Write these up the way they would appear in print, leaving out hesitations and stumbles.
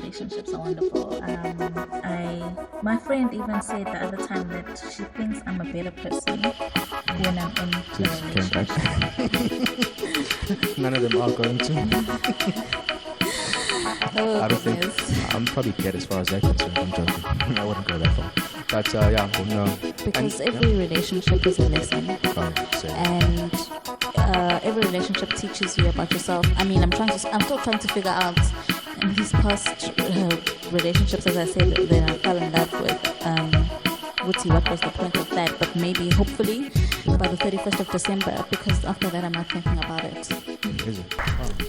relationships are wonderful. My friend even said the other time that she thinks I'm a better person when I'm in a Came back. relationship. None of them are going to. Oh, I don't think goodness. I'm probably dead as far as they're concerned. I'm joking. I wouldn't go that far. But yeah, Because every relationship is a lesson, so and every relationship teaches you about yourself. I mean, I'm still trying to figure out in these past relationships, as I said, that I fell in love with. Woodsy, what was the point of that? But maybe, hopefully, by the 31st of December, because after that, I'm not thinking about it. is it?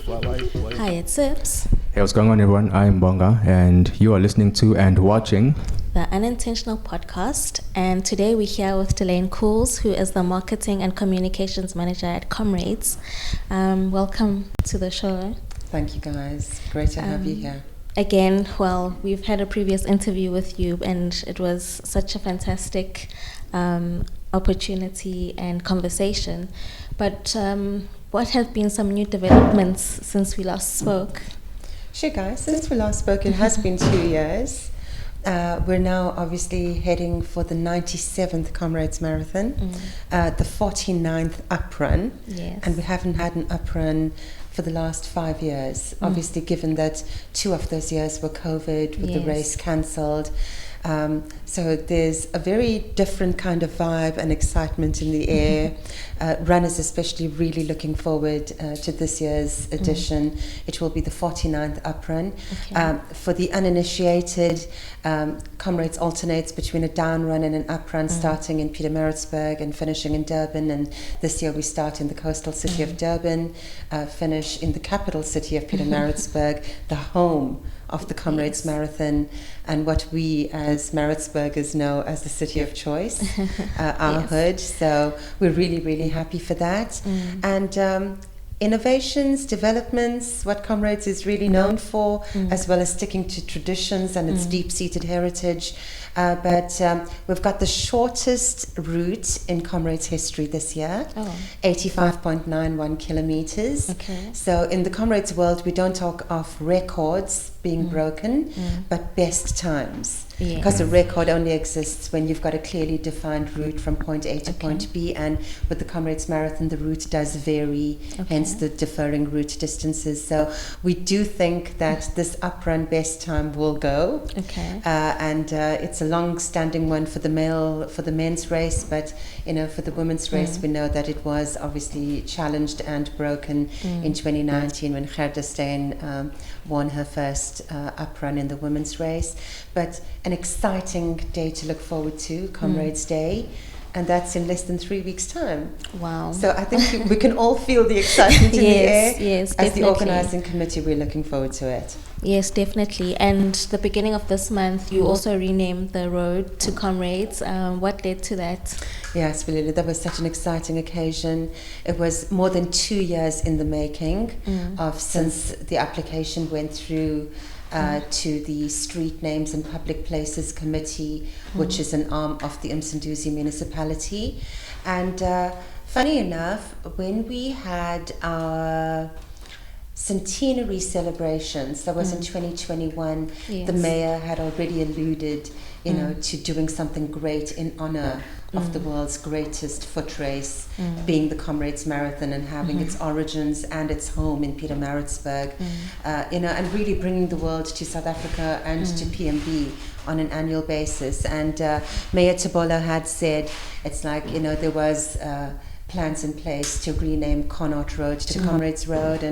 Why? Hi, it's Sips. Hey, what's going on, everyone? I'm Bonga, and you are listening to and watching The Unintentional podcast, and today we're here with Delaine Cools, who is the Marketing and Communications Manager at Comrades. Welcome to the show. Thank you, guys. Great to have you here. Again, well, we've had a previous interview with you, and it was such a fantastic opportunity and conversation. But what have been some new developments since we last spoke? Sure, guys. Since we last spoke, it has been 2 years. We're now obviously heading for the 97th Comrades Marathon, the 49th uprun, Yes. and we haven't had an uprun for the last 5 years. Obviously, given that 2 of those years were COVID, with the race cancelled. So there's a very different kind of vibe and excitement in the air. Runners especially really looking forward to this year's edition. It will be the 49th uprun. Okay. For the uninitiated, Comrades alternates between a down run and an uprun, starting in Pietermaritzburg and finishing in Durban. And this year we start in the coastal city of Durban, finish in the capital city of Pietermaritzburg, the home of the Comrades Marathon, and what we as Maritzburgers know as the city of choice, our hood. So we're really, really happy for that. And innovations, developments, what Comrades is really known for, as well as sticking to traditions and its deep-seated heritage. But we've got the shortest route in Comrades history this year, 85.91 kilometers. Okay. So in the Comrades world, we don't talk of records being broken, but best times. Because a record only exists when you've got a clearly defined route from point A to point B, and with the Comrades Marathon, the route does vary, hence the differing route distances. So we do think that this uprun best time will go. Okay. And it's a long-standing one for the men's race, but for the women's race, we know that it was obviously challenged and broken in 2019 when Gerda Steen won her first uprun in the women's race. But an exciting day to look forward to, Comrades Day, and that's in less than 3 weeks' time. Wow. So I think we can all feel the excitement in the air. Yes, As definitely. the organising committee, we're looking forward to it. Yes, definitely. And the beginning of this month, you also renamed the road to Comrades. What led to that? Yes, Lily, that was such an exciting occasion. It was more than 2 years in the making since the application went through to the Street Names and Public Places Committee, which is an arm of the Msunduzi municipality. And funny enough, when we had our centenary celebrations, that was in 2021, the mayor had already alluded to doing something great in honor of the world's greatest foot race, being the Comrades Marathon, and having its origins and its home in Pietermaritzburg, and really bringing the world to South Africa and to PMB on an annual basis. And Mayor Tebola had said, it's like, there was plans in place to rename Connaught Road to Comrades Road,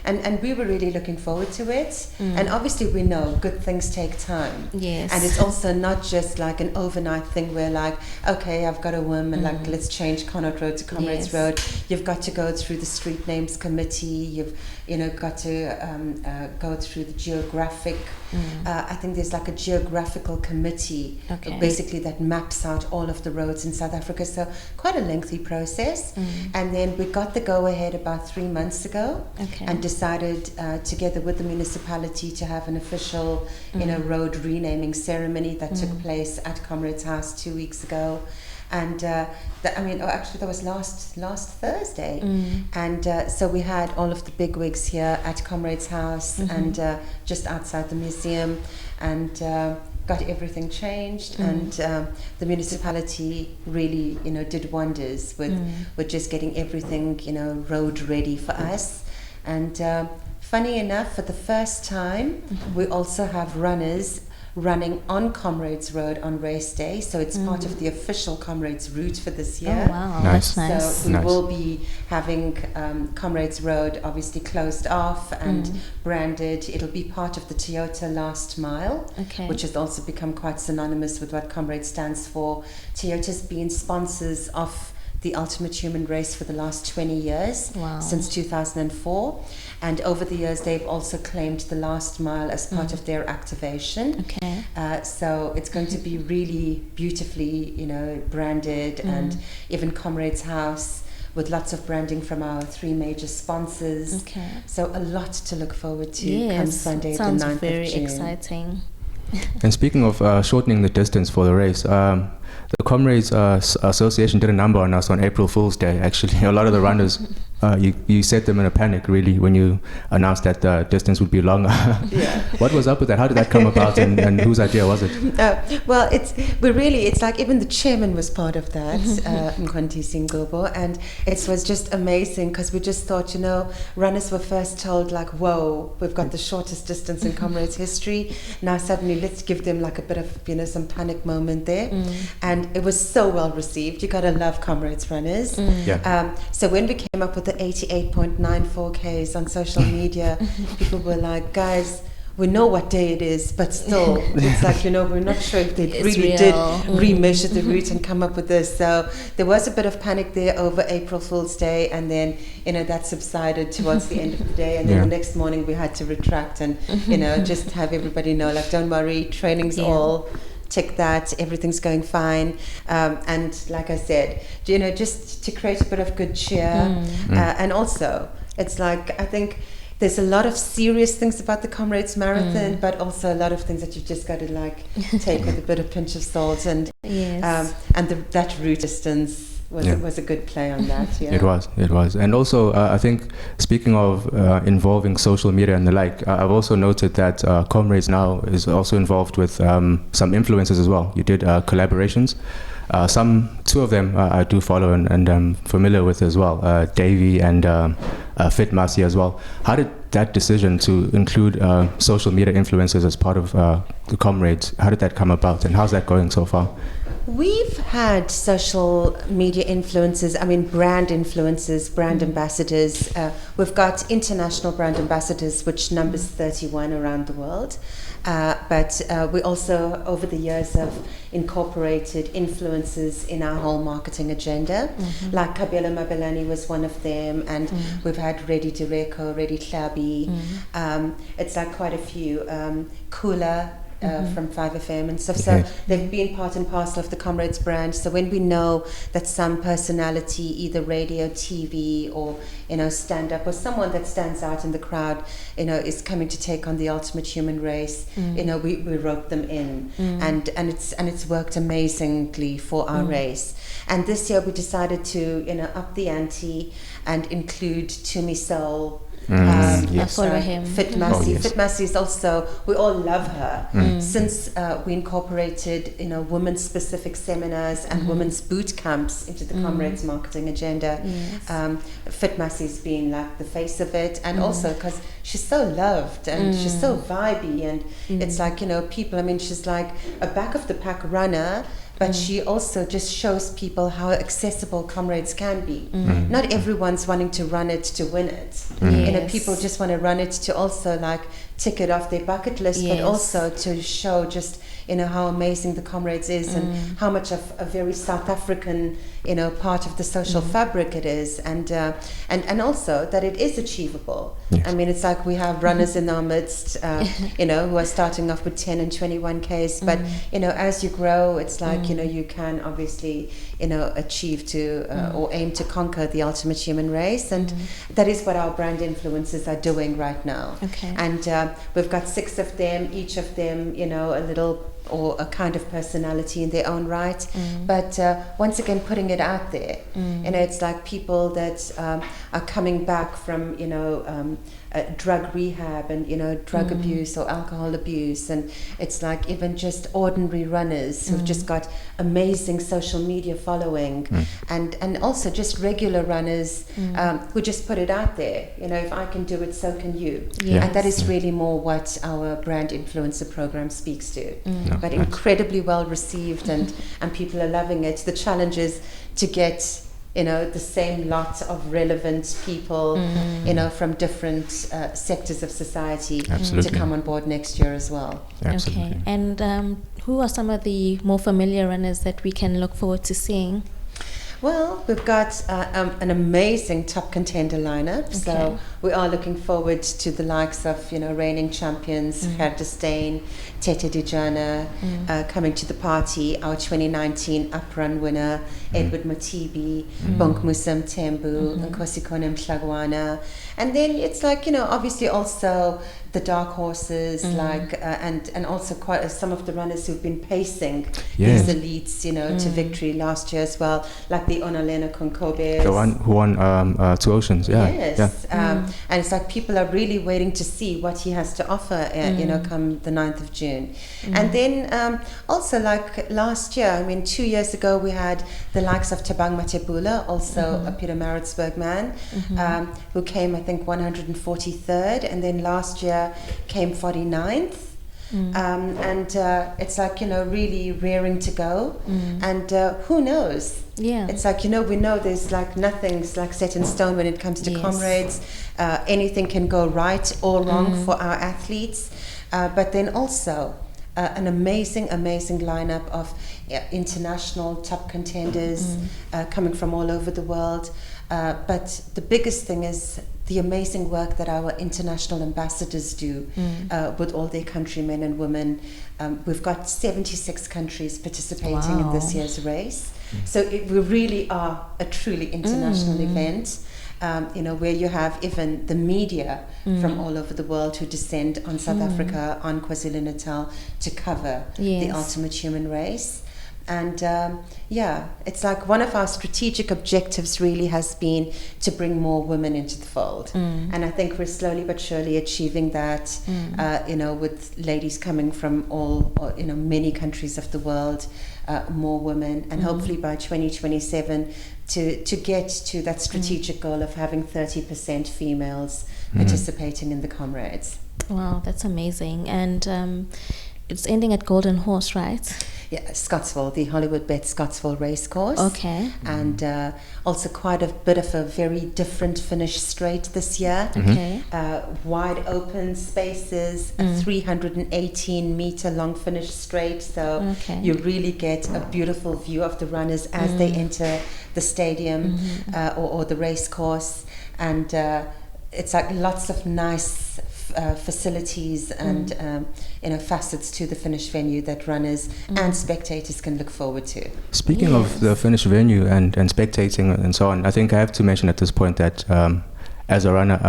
and we were really looking forward to it. And obviously we know good things take time. Yes. And it's also not just like an overnight thing where like, okay, I've got a whim and like, let's change Connaught Road to Comrades Road. You've got to go through the Street Names Committee. You've got to go through the geographic. I think there's like a geographical committee, basically, that maps out all of the roads in South Africa. So quite a lengthy process. And then we got the go-ahead about 3 months ago and decided together with the municipality to have an official, road renaming ceremony that took place at Comrades House 2 weeks ago. And actually that was last Thursday. And so we had all of the bigwigs here at Comrades House and just outside the museum, and got everything changed. And the municipality really, did wonders with just getting everything, road ready for us. And funny enough, for the first time, we also have runners running on Comrades Road on race day, so it's part of the official Comrades route for this year. Oh wow, Nice. that's nice. So we will be having Comrades Road obviously closed off and branded. It'll be part of the Toyota Last Mile, which has also become quite synonymous with what Comrades stands for. Toyota's been sponsors of the Ultimate Human Race for the last 20 years, since 2004. And over the years, they've also claimed the last mile as part of their activation. So it's going to be really beautifully, branded, and even Comrades House with lots of branding from our 3 major sponsors. So a lot to look forward to come Sunday, the 9th of June. Sounds very exciting. And speaking of shortening the distance for the race, the Comrades Association did a number on us on April Fool's Day. Actually, a lot of the runners, you set them in a panic, really, when you announced that the distance would be longer. What was up with that? How did that come about, and whose idea was it? Well, it's like even the chairman was part of that, Mkhonti Singobo, and it was just amazing because we just thought, runners were first told like, whoa, we've got the shortest distance in Comrades history. Now suddenly let's give them like a bit of, some panic moment there. And it was so well received. You gotta love Comrades runners. So when we came up with the 88.94 Ks on social media, people were like, guys, we know what day it is, but still, it's like, we're not sure if they really did remeasure the route and come up with this. So there was a bit of panic there over April Fool's Day, and then, that subsided towards the end of the day. And then the next morning we had to retract and, just have everybody know, like, don't worry, training's all tick that, everything's going fine. And like I said, just to create a bit of good cheer. And also, it's like, I think there's a lot of serious things about the Comrades Marathon, but also a lot of things that you've just got to take with a bit of pinch of salt. And that route distance was a good play on that. It was. And also, I think, speaking of involving social media and the like, I've also noted that Comrades now is also involved with some influencers as well. You did collaborations. 2 of them I do follow and I'm familiar with as well, Davey and Fit Masi as well. How did that decision to include social media influencers as part of the Comrades, how did that come about, and how's that going so far? We've had social media influencers, brand influencers, brand ambassadors. We've got international brand ambassadors, which numbers 31 around the world. But we also, over the years, have incorporated influencers in our whole marketing agenda. Like Kabela Mabelani was one of them, and we've had Reddy Direko, Reddy Klabi. It's like quite a few. Kula. From 5FM and stuff. So they've been part and parcel of the Comrades brand. So when we know that some personality, either radio, TV, or stand-up, or someone that stands out in the crowd, is coming to take on the Ultimate Human Race, we rope them in, and it's worked amazingly for our race. And this year we decided to up the ante and include Tumi Soul. I follow him. Fit Masi. Fit Masi is also, we all love her. Since we incorporated, women's specific seminars and women's boot camps into the Comrades marketing agenda. Fit Masi's been like the face of it, and also because she's so loved and she's so vibey, and it's like, people, she's like a back of the pack runner, but she also just shows people how accessible Comrades can be. Not everyone's wanting to run it to win it. People just want to run it to also tick it off their bucket list, but Yes. also to show just, how amazing the Comrades is and how much of a very South African, part of the social fabric it is, and also that it is achievable. Yes. I mean, it's like we have runners in our midst, who are starting off with 10 and 21 Ks, but, as you grow, it's like, you can obviously, achieve to or aim to conquer the ultimate human race, and that is what our brand influencers are doing right now. Okay. And we've got 6 of them, each of them, a little or a kind of personality in their own right. But once again, putting it out there, it's like people that are coming back from, drug rehab and, drug abuse or alcohol abuse. And it's like even just ordinary runners who've just got amazing social media following, and also just regular runners who just put it out there. If I can do it, so can you. Yes. And that is really more what our brand influencer program speaks to. But incredibly well received, and people are loving it. The challenge is to get the same lot of relevant people from different sectors of society Absolutely. to come on board next year as well. Absolutely. Okay. And who are some of the more familiar runners that we can look forward to seeing? Well, we've got an amazing top contender lineup. So we are looking forward to the likes of, reigning champions, Gerda Steyn, Tete Dijana, coming to the party, our 2019 uprun winner, Edward Matibi, Bonkmusam Tembu, Nkosikone Mhlagwana. And then it's like, obviously also the dark horses, like, and also quite some of the runners who've been pacing these elites, to victory last year as well, like the Onalena Konkobes. The one who won 2 Oceans, Yes. And it's like people are really waiting to see what he has to offer, come the 9th of June. And then also like last year, 2 years ago, we had the likes of Tabang Matebula, also a Pietermaritzburg man, who came, I think, 143rd, and then last year came 49th. And it's like, really rearing to go. And who knows? Yeah. It's like, we know there's like nothing's like set in stone when it comes to Comrades. Anything can go right or wrong for our athletes. But then also an amazing lineup of international top contenders coming from all over the world. But the biggest thing is the amazing work that our international ambassadors do with all their countrymen and women. We've got 76 countries participating in this year's race. So we really are a truly international event, where you have even the media from all over the world who descend on South Africa, on KwaZulu-Natal, to cover the ultimate human race. And it's like one of our strategic objectives really has been to bring more women into the fold. And I think we're slowly but surely achieving that, with ladies coming from many countries of the world, more women, and hopefully by 2027 to get to that strategic goal of having 30% females participating in the Comrades. Wow, that's amazing. And it's ending at Golden Horse, right? Yeah, Scottsville, the HollywoodBets Scottsville racecourse. Okay. And also quite a bit of a very different finish straight this year. Okay. Wide open spaces, a 318-meter long finish straight. So you really get a beautiful view of the runners as they enter the stadium or the racecourse. And it's like lots of nice facilities and facets to the finish venue that runners and spectators can look forward to. Speaking of the finish venue and spectating and so on, I think I have to mention at this point that as a runner,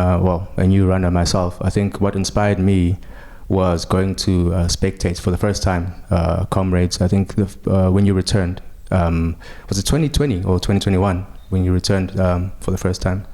a new runner myself, I think what inspired me was going to spectate for the first time Comrades. I think when you returned, was it 2020 or 2021 when you returned for the first time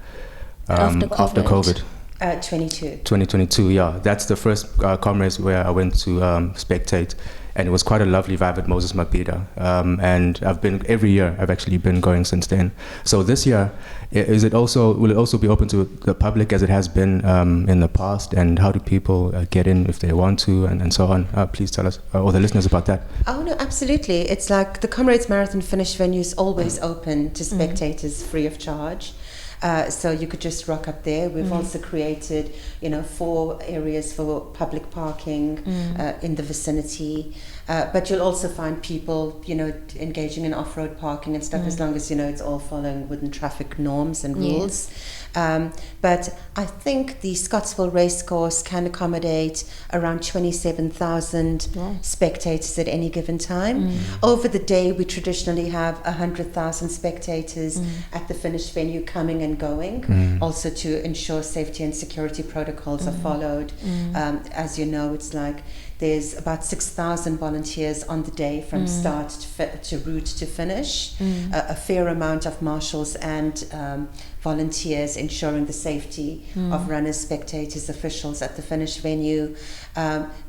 after COVID? 2022, yeah. That's the first Comrades where I went to spectate, and it was quite a lovely vibe at Moses Mabhida. And I've been every year. I've actually been going since then. So this year, will it also be open to the public as it has been in the past? And how do people get in if they want to, and so on? Please tell us, or the listeners, about that. Oh no, absolutely. It's like the Comrades Marathon finish venue is always open to spectators, free of charge. So you could just rock up there. We've also created, 4 areas for public parking in the vicinity. But you'll also find people, engaging in off-road parking and stuff, as long as, it's all following wooden traffic norms and rules. But I think the Scottsville Racecourse can accommodate around 27,000 spectators at any given time. Over the day, we traditionally have 100,000 spectators at the finish venue coming and going, also to ensure safety and security protocols are followed. As you know, it's like there's about 6,000 volunteers on the day from start to route to finish. A fair amount of marshals and volunteers ensuring the safety of runners, spectators, officials at the finish venue.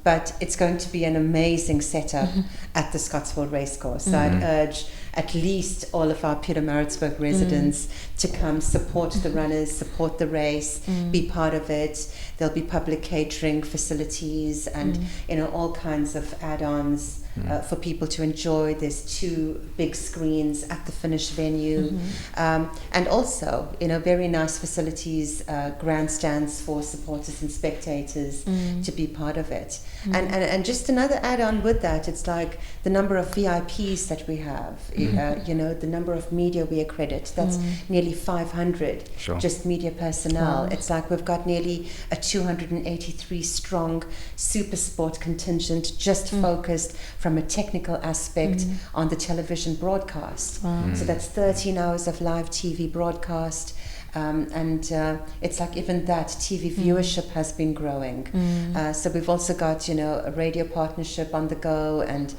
But it's going to be an amazing setup at the Scottsville Racecourse. So I'd urge at least all of our Pietermaritzburg residents to come support the runners, support the race, be part of it. There'll be public catering facilities and all kinds of add-ons for people to enjoy. There's 2 big screens at the finish venue, and also very nice facilities, grandstands for supporters and spectators to be part of it. And just another add-on with that, it's like the number of VIPs that we have, the number of media we accredit, that's nearly 500 just media personnel. It's like we've got nearly a 283 strong super sport contingent just focused from a technical aspect on the television broadcast. So that's 13 hours of live TV broadcast. And it's like even that TV viewership has been growing. So we've also got a radio partnership on the go, and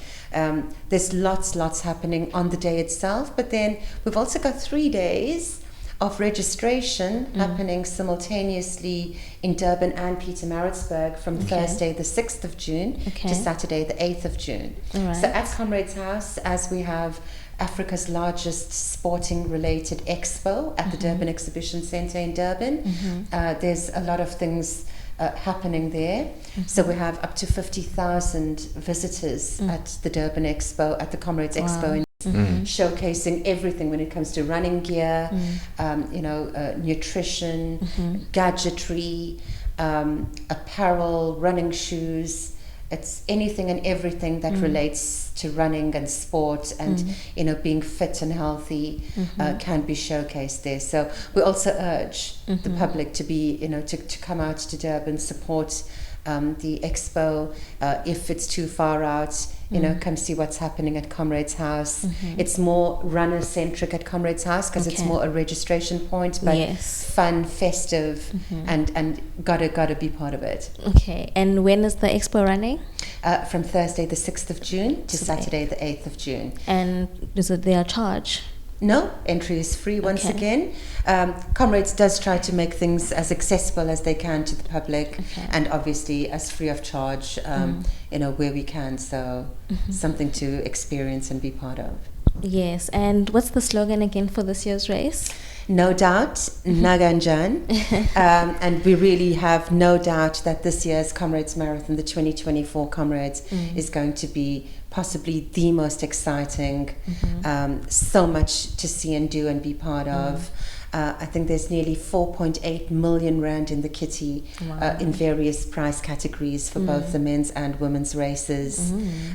there's lots happening on the day itself. But then we've also got 3 days of registration happening simultaneously in Durban and Pietermaritzburg from Thursday the 6th of June to Saturday the 8th of June. So at Comrades House, as we have Africa's largest sporting related expo at the Durban Exhibition Centre in Durban, there's a lot of things happening there. So we have up to 50,000 visitors at the Durban Expo, at the Comrades Expo in showcasing everything when it comes to running gear, nutrition, gadgetry, apparel, running shoes. It's anything and everything that relates to running and sport and being fit and healthy can be showcased there. So we also urge the public to be to come out to Durban, support the expo. If it's too far out, come see what's happening at Comrades House. It's more runner centric at Comrades House because it's more a registration point, but fun, festive, and gotta be part of it. Okay, and when is the expo running? From Thursday the 6th of June to Saturday the 8th of June. And is it their charge? No, entry is free once again. Comrades does try to make things as accessible as they can to the public, and obviously as free of charge, where we can. So something to experience and be part of. Yes, and what's the slogan again for this year's race? No doubt, Naganjan. And we really have no doubt that this year's Comrades Marathon, the 2024 Comrades, is going to be possibly the most exciting. So much to see and do and be part of. I think there's nearly 4.8 million rand in the kitty in various price categories for both the men's and women's races,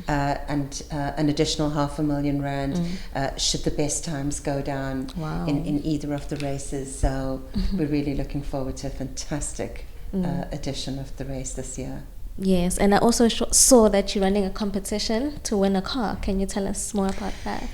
and an additional 500,000 rand should the best times go down in either of the races. So we're really looking forward to a fantastic edition of the race this year. Yes, and I also saw that you're running a competition to win a car. Can you tell us more about that?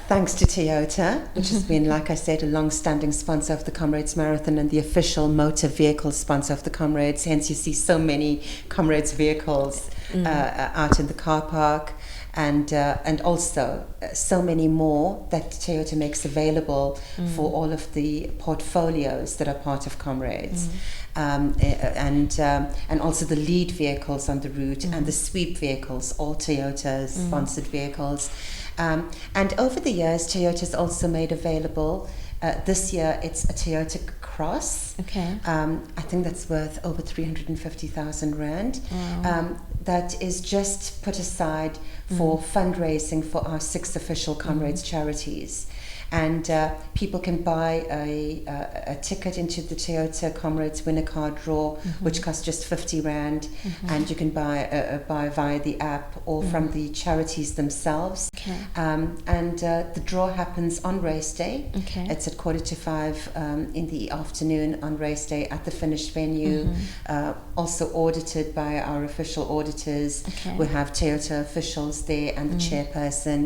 Thanks to Toyota, which has been, like I said, a long-standing sponsor of the Comrades Marathon and the official motor vehicle sponsor of the Comrades. Hence, you see so many Comrades vehicles out in the car park, and also so many more that Toyota makes available for all of the portfolios that are part of Comrades. And also the lead vehicles on the route and the sweep vehicles, all Toyota's sponsored vehicles. And over the years, Toyota's also made available, this year it's a Toyota Cross. I think that's worth over 350,000 rand. That is just put aside for fundraising for our 6 official Comrades charities. and people can buy a ticket into the Toyota Comrades winner card draw, which costs just 50 Rand, and you can buy via the app or from the charities themselves. Okay. And the draw happens on race day. Okay. It's at 4:45 in the afternoon on race day at the finished venue, also audited by our official auditors. Okay. We have Toyota officials there and the chairperson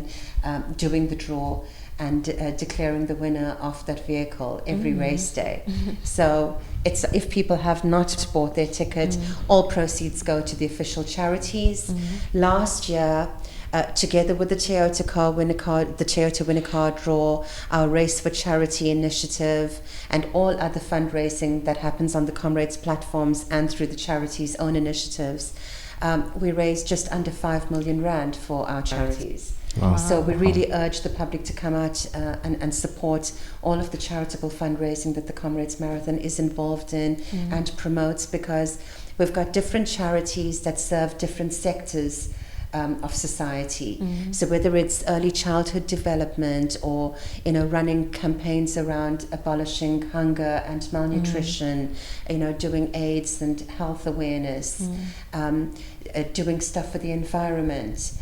doing the draw and declaring the winner of that vehicle every race day. So it's, if people have not bought their ticket, all proceeds go to the official charities. Last year, together with the Toyota winner card draw, our Race for Charity initiative, and all other fundraising that happens on the Comrades platforms and through the charities' own initiatives, we raised just under 5 million Rand for our charities. Wow. So we really urge the public to come out and support all of the charitable fundraising that the Comrades Marathon is involved in and promotes, because we've got different charities that serve different sectors of society. So whether it's early childhood development or, you know, running campaigns around abolishing hunger and malnutrition, you know, doing AIDS and health awareness, doing stuff for the environment.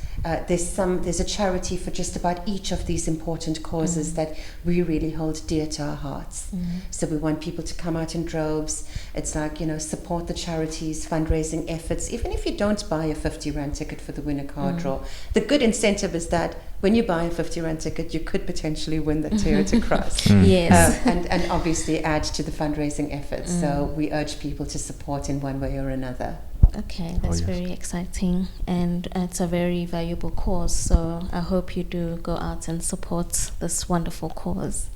There's a charity for just about each of these important causes that we really hold dear to our hearts. So we want people to come out in droves. It's like, you know, support the charities' fundraising efforts. Even if you don't buy a 50 Rand ticket for the winner card draw, the good incentive is that when you buy a 50 Rand ticket, you could potentially win the Toyota Cross. Yes. And obviously add to the fundraising efforts. So we urge people to support in one way or another. Okay, that's very exciting, and it's a very valuable cause, so I hope you do go out and support this wonderful cause.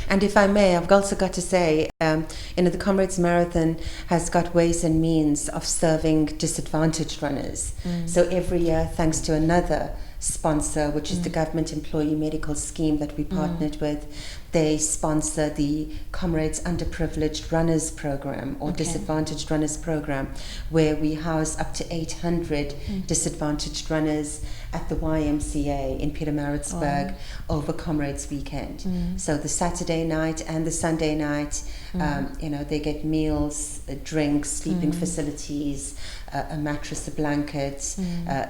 And if I may, I've also got to say, you know, the Comrades Marathon has got ways and means of serving disadvantaged runners. So every year, thanks to another sponsor, which is the Government Employee Medical Scheme that we partnered with, they sponsor the Comrades Underprivileged Runners Program or Disadvantaged Runners Program, where we house up to 800 disadvantaged runners at the YMCA in Pietermaritzburg over Comrades Weekend. So the Saturday night and the Sunday night, you know, they get meals, drinks, sleeping facilities, a mattress, a blanket,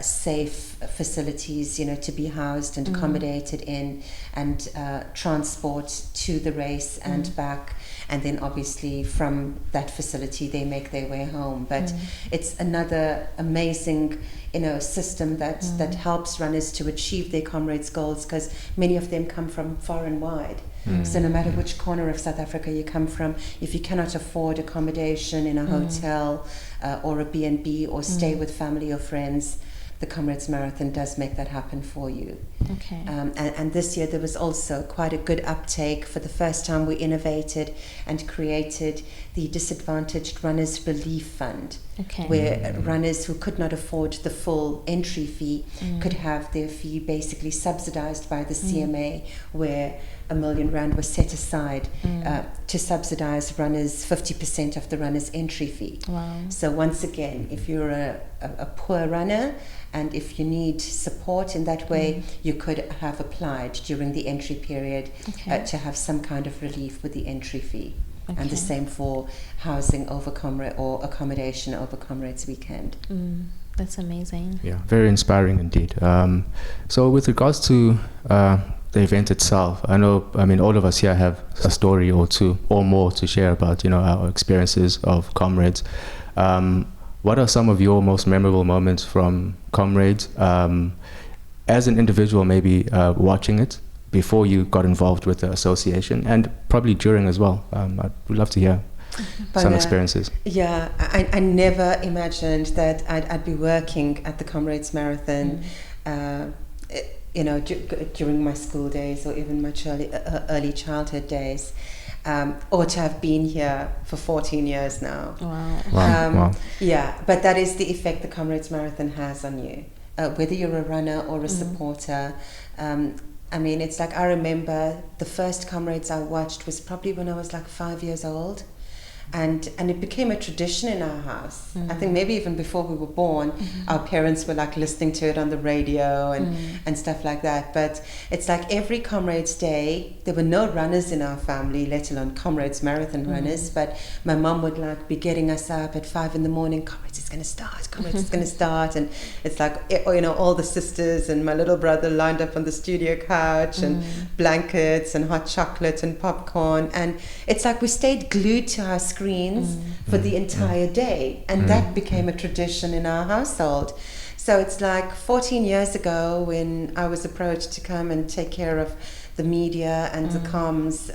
safe facilities, you know, to be housed and accommodated in, and transport to the race and back. And then obviously from that facility they make their way home. But it's another amazing, you know, system that helps runners to achieve their Comrades goals, because many of them come from far and wide. So no matter which corner of South Africa you come from, if you cannot afford accommodation in a hotel or a B&B or stay with family or friends, the Comrades Marathon does make that happen for you. Okay. And this year there was also quite a good uptake. For the first time we innovated and created the Disadvantaged Runners Relief Fund, where runners who could not afford the full entry fee could have their fee basically subsidized by the CMA, where R1 million was set aside to subsidize runners 50% of the runners' entry fee. Wow. So once again, if you're a poor runner and if you need support in that way, you could have applied during the entry period to have some kind of relief with the entry fee. And the same for housing over or accommodation over Comrades Weekend. That's amazing. Yeah, very inspiring indeed. So with regards to the event itself, I mean, all of us here have a story or two or more to share about, you know, our experiences of Comrades. What are some of your most memorable moments from Comrades? As an individual, maybe watching it before you got involved with the association, and probably during as well. I'd love to hear some experiences. Yeah, I never imagined that I'd be working at the Comrades Marathon, you know, during my school days or even my early childhood days, or to have been here for 14 years now. Wow. Yeah, but that is the effect the Comrades Marathon has on you. Whether you're a runner or a supporter, I mean, it's like, I remember the first Comrades I watched was probably when I was like 5 years old. And it became a tradition in our house. I think maybe even before we were born, our parents were like listening to it on the radio and stuff like that. But it's like every Comrades Day, there were no runners in our family, let alone Comrades Marathon runners. But my mum would like be getting us up at 5 a.m. Comrades is going to start. Comrades is going to start. And it's like, you know, all the sisters and my little brother lined up on the studio couch and blankets and hot chocolate and popcorn. And it's like we stayed glued to our screens for the entire day, and that became a tradition in our household. So it's like 14 years ago when I was approached to come and take care of the media and the comms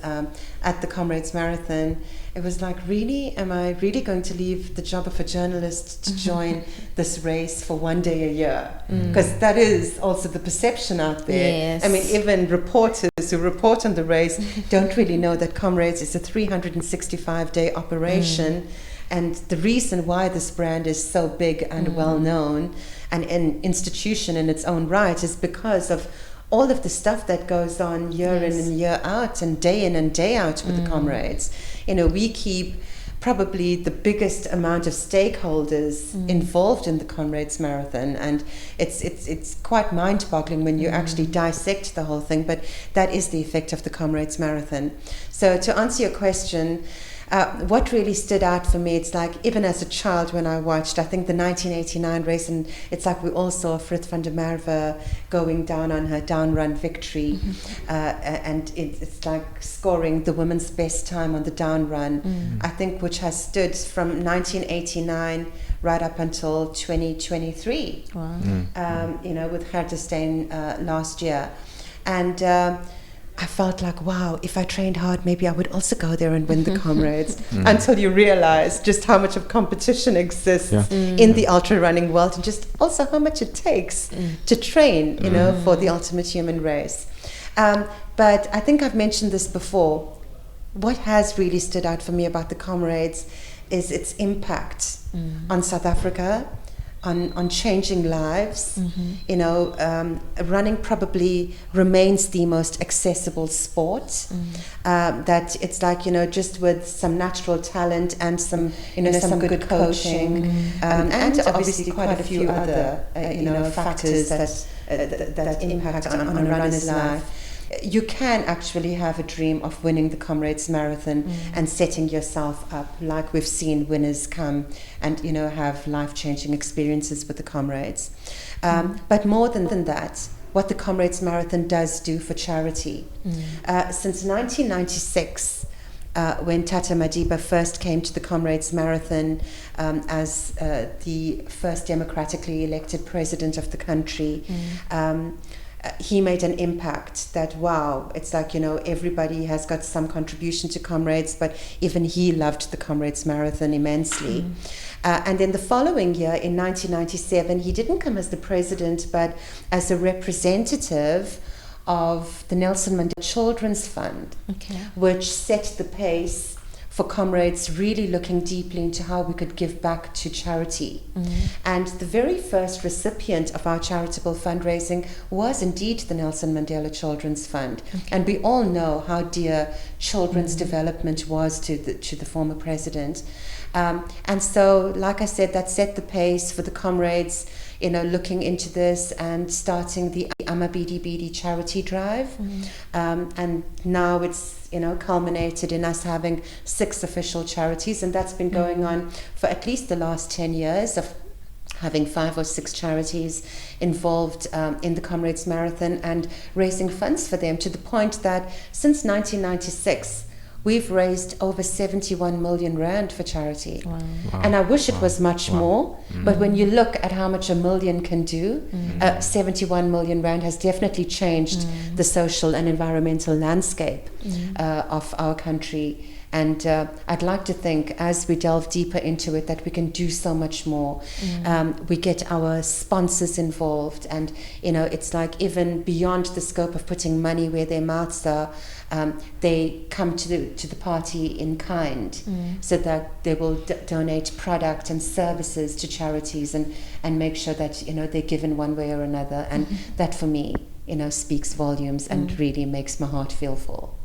at the Comrades Marathon. It was like, really, am I really going to leave the job of a journalist to join this race for one day a year? Because that is also the perception out there. Yes. I mean, even reporters who report on the race don't really know that Comrades is a 365-day operation. And the reason why this brand is so big and well known and an institution in its own right is because of all of the stuff that goes on year in and year out and day out with the Comrades. You know, we keep probably the biggest amount of stakeholders involved in the Comrades Marathon, and it's quite mind-boggling when you actually dissect the whole thing, but that is the effect of the Comrades Marathon. So to answer your question, what really stood out for me, it's like even as a child when I watched, I think the 1989 race, and it's like we all saw Frith van der Merwe going down on her down run victory, and it's like scoring the women's best time on the down run, I think, which has stood from 1989 right up until 2023, you know, with Hertestein last year. And I felt like, wow, if I trained hard, maybe I would also go there and win the Comrades. Until you realize just how much of competition exists in the ultra running world, and just also how much it takes to train, you know, for the ultimate human race. But I think I've mentioned this before. What has really stood out for me about the Comrades is its impact on South Africa, on changing lives. You know, running probably remains the most accessible sport. That it's like, you know, just with some natural talent and some, you know, some good coaching, and obviously quite a few other, you know, factors that impact on a runner's life. You can actually have a dream of winning the Comrades Marathon and setting yourself up, like we've seen winners come and, you know, have life-changing experiences with the Comrades. But more than that, what the Comrades Marathon does do for charity. Since 1996, when Tata Madiba first came to the Comrades Marathon as the first democratically elected president of the country, he made an impact that, wow, it's like, you know, everybody has got some contribution to Comrades, but even he loved the Comrades Marathon immensely. And then the following year, in 1997, he didn't come as the president, but as a representative of the Nelson Mandela Children's Fund, which set the pace for Comrades really looking deeply into how we could give back to charity. And the very first recipient of our charitable fundraising was indeed the Nelson Mandela Children's Fund. And we all know how dear children's development was to the former president. And so, like I said, that set the pace for the Comrades, you know, looking into this and starting the Amabidi Bidi charity drive. And now it's, you know, culminated in us having 6 official charities, and that's been going on for at least the last 10 years, of having 5 or 6 charities involved in the Comrades Marathon and raising funds for them, to the point that since 1996, we've raised over 71 million rand for charity. And I wish it was much more, but when you look at how much a million can do, 71 million rand has definitely changed the social and environmental landscape of our country. And I'd like to think, as we delve deeper into it, that we can do so much more. We get our sponsors involved, and, you know, it's like even beyond the scope of putting money where their mouths are, they come to the party in kind, so that they will donate product and services to charities and make sure that, you know, they're given one way or another. And that, for me, you know, speaks volumes and really makes my heart feel full.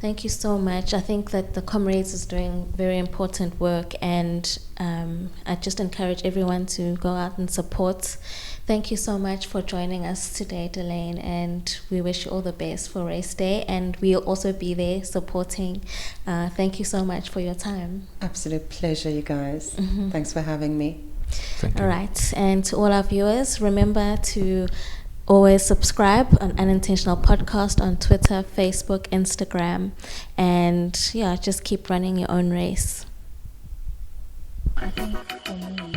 Thank you so much. I think that the Comrades is doing very important work, and I just encourage everyone to go out and support. Thank you so much for joining us today, Delaine, and we wish you all the best for race day, and we'll also be there supporting. Thank you so much for your time. Absolute pleasure, you guys. Thanks for having me. Thank you. All right, and to all our viewers, remember to always subscribe on Unintentional Podcast on Twitter, Facebook, Instagram, and yeah, just keep running your own race. I think for me,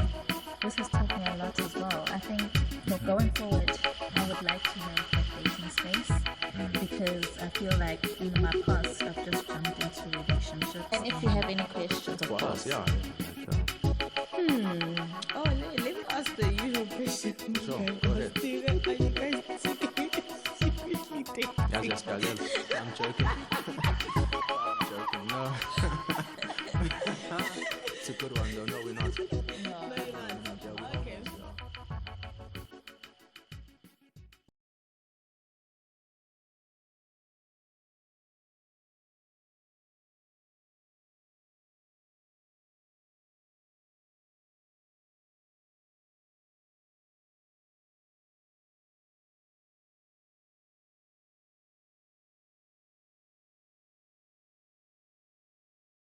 this has taught me a lot as well. I think that going forward, I would like to have a dating space, because I feel like in my past, I've just jumped into relationships. And if you have any questions, of course. Yeah. Oh, let me ask the usual question. Sure, go ahead. Are you guys seriously dating? Yes, I'm joking. I'm joking. No. It's a good one though. No, we're not. No.